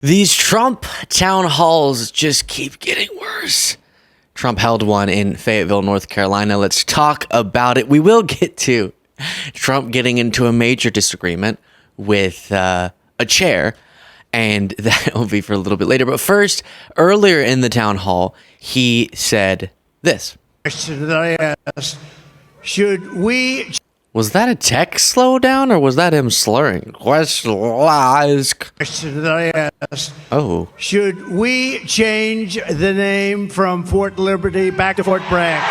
These Trump town halls just keep getting worse. Trump held one in Fayetteville, North Carolina. Let's talk about it. We will get to Trump getting into a major disagreement with a chair, and that will be for a little bit later. But first, earlier in the town hall, he said this. Question that I asked, should we... Was that a text slowdown, or was that him slurring? Question that I asked. Oh. Should we change the name from Fort Liberty back to Fort Bragg?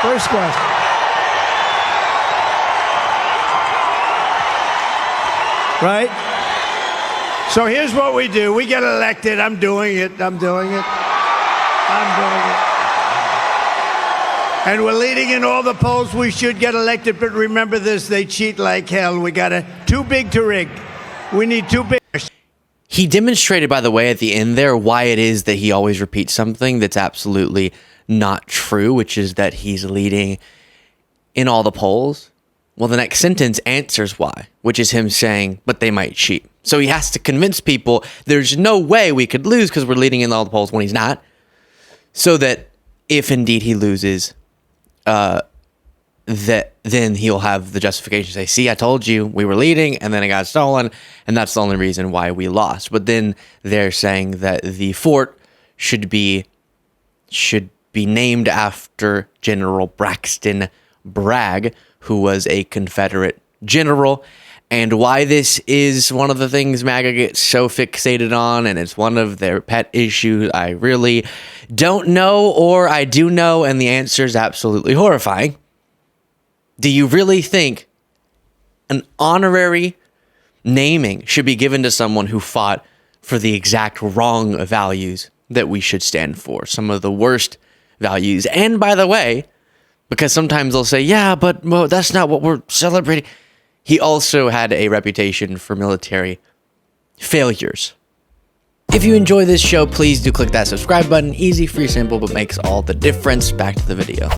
First question. Right? So here's what we do. We get elected. I'm doing it. And we're leading in all the polls. We should get elected, but remember this, they cheat like hell. We got too big to rig. We need too big. He demonstrated, by the way, at the end there, why it is that he always repeats something that's absolutely not true, which is that he's leading in all the polls. Well, the next sentence answers why, which is him saying, but they might cheat. So he has to convince people there's no way we could lose because we're leading in all the polls when he's not. So that if indeed he loses, that then he'll have the justification to say, see, I told you we were leading and then it got stolen, and that's the only reason why we lost. But then they're saying that the fort should be named after General Braxton Bragg, who was a Confederate general. And why this is one of the things MAGA gets so fixated on, and it's one of their pet issues, I really don't know, or I do know, and the answer is absolutely horrifying. Do you really think an honorary naming should be given to someone who fought for the exact wrong values that we should stand for? Some of the worst values. And by the way, because sometimes they'll say, yeah, but well, that's not what we're celebrating. He also had a reputation for military failures. If you enjoy this show, please do click that subscribe button. Easy, free, simple, but makes all the difference. Back to the video.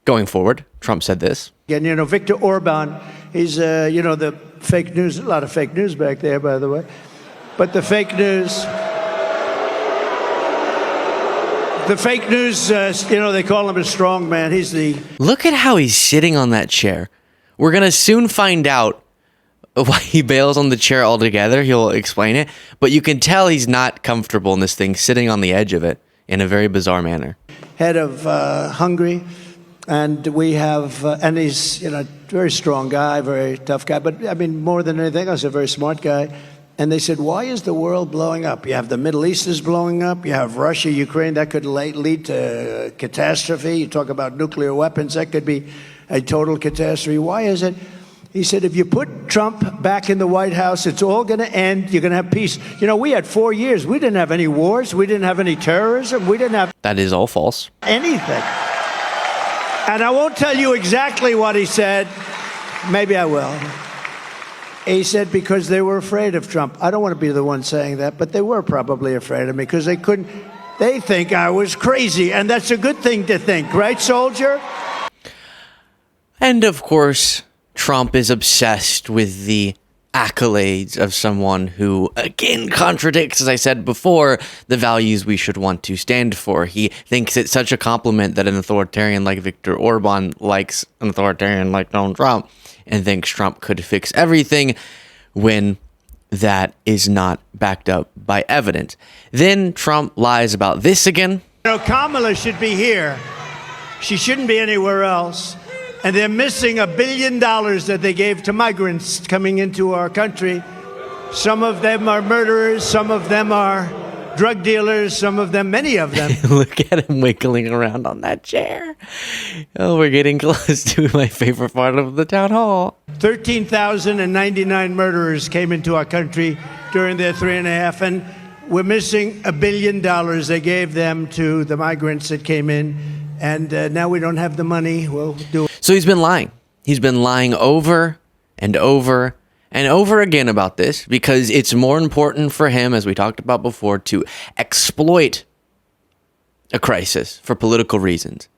Going forward, Trump said this. And, Viktor Orban, he's, the fake news, a lot of fake news back there, by the way. But the fake news, they call him a strong man. He's the... Look at how he's sitting on that chair. We're going to soon find out why he bails on the chair altogether. He'll explain it. But you can tell he's not comfortable in this thing, sitting on the edge of it in a very bizarre manner. Head of Hungary. And we have, and he's, very strong guy, very tough guy. But, more than anything else, a very smart guy. And they said, why is the world blowing up? You have the Middle East is blowing up. You have Russia, Ukraine. That could lead to catastrophe. You talk about nuclear weapons. That could be a total catastrophe. Why is it? He said, if you put Trump back in the White House, it's all going to end. You're going to have peace. We had 4 years. We didn't have any wars. We didn't have any terrorism. We didn't have... That is all false. Anything. And I won't tell you exactly what he said. Maybe I will. He said because they were afraid of Trump. I don't want to be the one saying that, but they were probably afraid of me because they think I was crazy. And that's a good thing to think, right, soldier? And of course, Trump is obsessed with the accolades of someone who, again, contradicts, as I said before, the values we should want to stand for. He thinks it's such a compliment that an authoritarian like Viktor Orban likes an authoritarian like Donald Trump and thinks Trump could fix everything when that is not backed up by evidence. Then Trump lies about this again. Kamala should be here. She shouldn't be anywhere else. And they're missing $1 billion that they gave to migrants coming into our country. Some of them are murderers. Some of them are drug dealers. Some of them, many of them. Look at him wiggling around on that chair. Oh, we're getting close to my favorite part of the town hall. 13,099 murderers came into our country during their 3.5, and we're missing $1 billion they gave them to the migrants that came in. And now we don't have the money. We'll do it. So he's been lying. He's been lying over and over and over again about this because it's more important for him, as we talked about before, to exploit a crisis for political reasons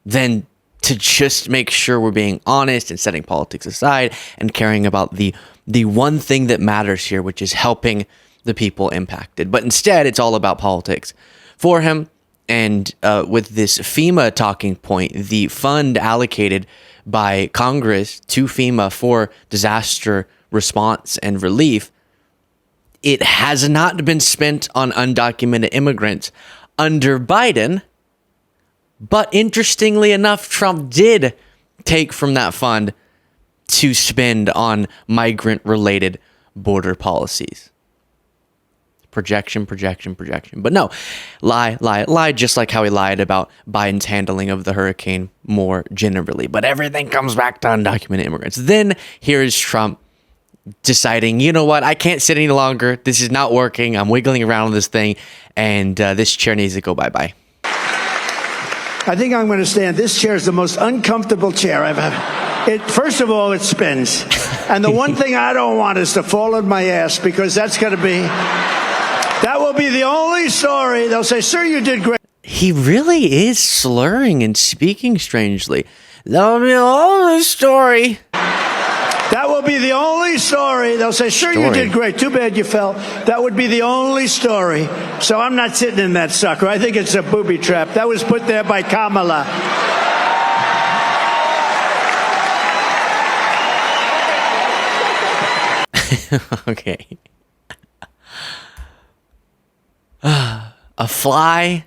than to just make sure we're being honest and setting politics aside and caring about the one thing that matters here, which is helping the people impacted. But instead, it's all about politics for him. And with this FEMA talking point, the fund allocated by Congress to FEMA for disaster response and relief, it has not been spent on undocumented immigrants under Biden. But interestingly enough, Trump did take from that fund to spend on migrant-related border policies. Projection. But no, lie, just like how he lied about Biden's handling of the hurricane more generally. But everything comes back to undocumented immigrants. Then here's Trump deciding, you know what, I can't sit any longer. This is not working. I'm wiggling around on this thing, and this chair needs to go bye-bye. I think I'm going to stand. This chair is the most uncomfortable chair I've ever. First of all, it spins. And the one thing I don't want is to fall on my ass, because that will be the only story. They'll say, sir, you did great. He really is slurring and speaking strangely. That'll be the only story. That will be the only story. They'll say, sure, you did great. Too bad you fell. That would be the only story. So I'm not sitting in that sucker. I think it's a booby trap. That was put there by Kamala. Okay. A fly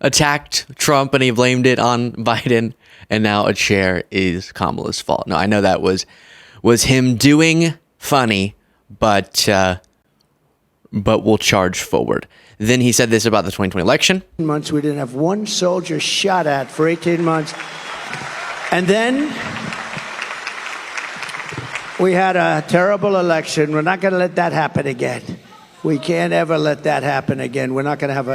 attacked Trump and he blamed it on Biden, and now a chair is Kamala's fault. No, I know that was him doing funny, but we'll charge forward. Then he said this about the 2020 election. Months we didn't have one soldier shot at for 18 months. And then we had a terrible election. We're not going to let that happen again. We can't ever let that happen again. We're not going to have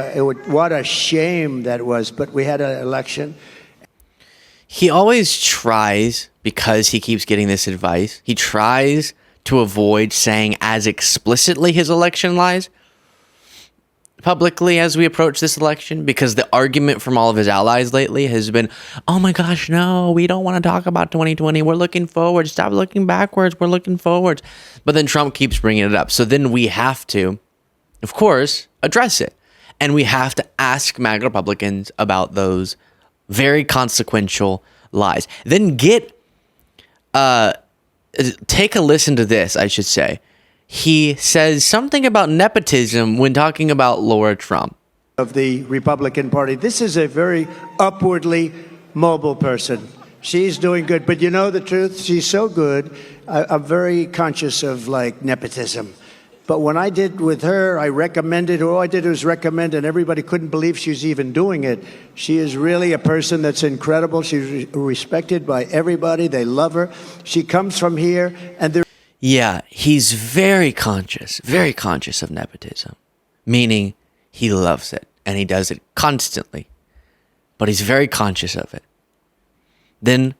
what a shame that was. But we had an election. He always tries, because he keeps getting this advice, he tries to avoid saying as explicitly his election lies publicly as we approach this election, because the argument from all of his allies lately has been, oh my gosh, no, we don't want to talk about 2020. We're looking forward. Stop looking backwards. We're looking forwards. But then Trump keeps bringing it up. So then we have to, of course, address it. And we have to ask MAGA Republicans about those very consequential lies. Then take a listen to this, I should say. He says something about nepotism when talking about Laura Trump. Of the Republican Party. This is a very upwardly mobile person. She's doing good. But you know the truth? She's so good. I'm very conscious of, nepotism. But when I did with her, I recommended her. All I did was recommend, and everybody couldn't believe she was even doing it. She is really a person that's incredible. She's respected by everybody. They love her. She comes from here, and yeah, he's very conscious of nepotism, meaning he loves it, and he does it constantly, but he's very conscious of it. Then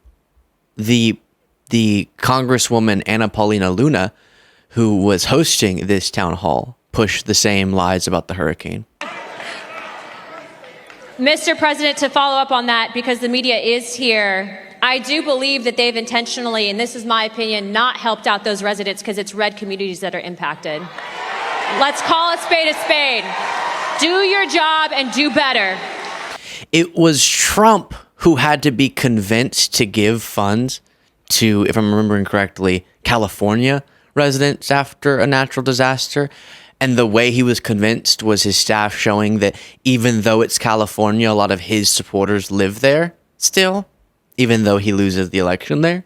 the Congresswoman Anna Paulina Luna, who was hosting this town hall, pushed the same lies about the hurricane. Mr. President, to follow up on that, because the media is here, I do believe that they've intentionally, and this is my opinion, not helped out those residents because it's red communities that are impacted. Let's call a spade a spade. Do your job and do better. It was Trump who had to be convinced to give funds to, if I'm remembering correctly, California residents after a natural disaster. And the way he was convinced was his staff showing that even though it's California, a lot of his supporters live there still, even though he loses the election there.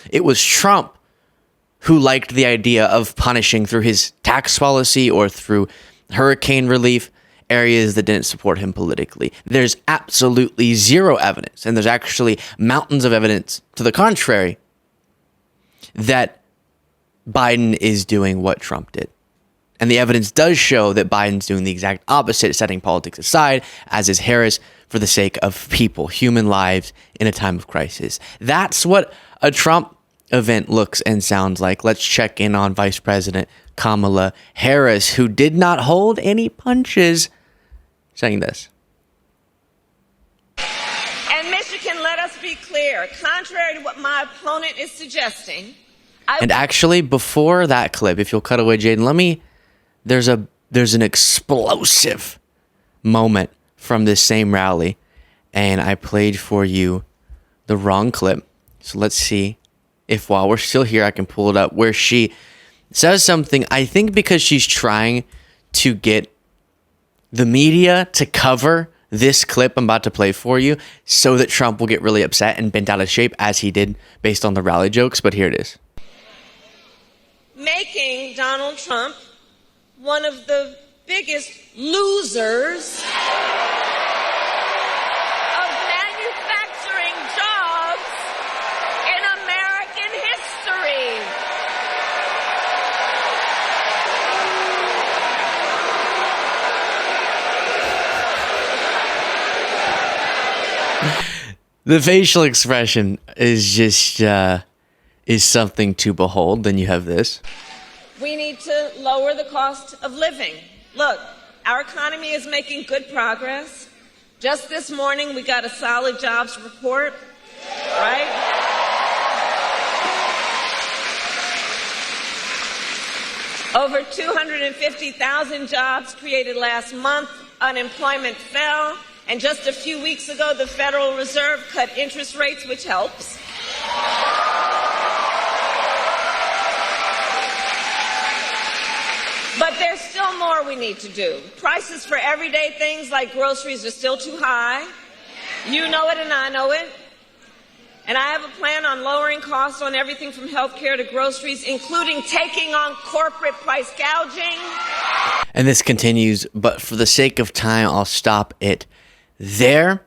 It was Trump who liked the idea of punishing through his tax policy or through hurricane relief areas that didn't support him politically. There's absolutely zero evidence, and there's actually mountains of evidence to the contrary, that Biden is doing what Trump did. And the evidence does show that Biden's doing the exact opposite, setting politics aside, as is Harris, for the sake of people, human lives in a time of crisis. That's what a Trump event looks and sounds like. Let's check in on Vice President Kamala Harris, who did not hold any punches, saying this. And Michigan, let us be clear. Contrary to what my opponent is suggesting, And actually, before that clip, if you'll cut away, Jaden, there's an explosive moment from this same rally, and I played for you the wrong clip. So let's see if while we're still here, I can pull it up, where she says something, I think because she's trying to get the media to cover this clip I'm about to play for you so that Trump will get really upset and bent out of shape as he did based on the rally jokes. But here it is. making Donald Trump one of the biggest losers of manufacturing jobs in American history. The facial expression is just is something to behold. Then you have this. We need to lower the cost of living. Look, our economy is making good progress. Just this morning, we got a solid jobs report, right? Over 250,000 jobs created last month. Unemployment fell. And just a few weeks ago, the Federal Reserve cut interest rates, which helps. But there's still more we need to do. Prices for everyday things like groceries are still too high. You know it and I know it. And I have a plan on lowering costs on everything from healthcare to groceries, including taking on corporate price gouging. And this continues, but for the sake of time, I'll stop it there.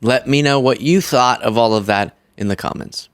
Let me know what you thought of all of that in the comments.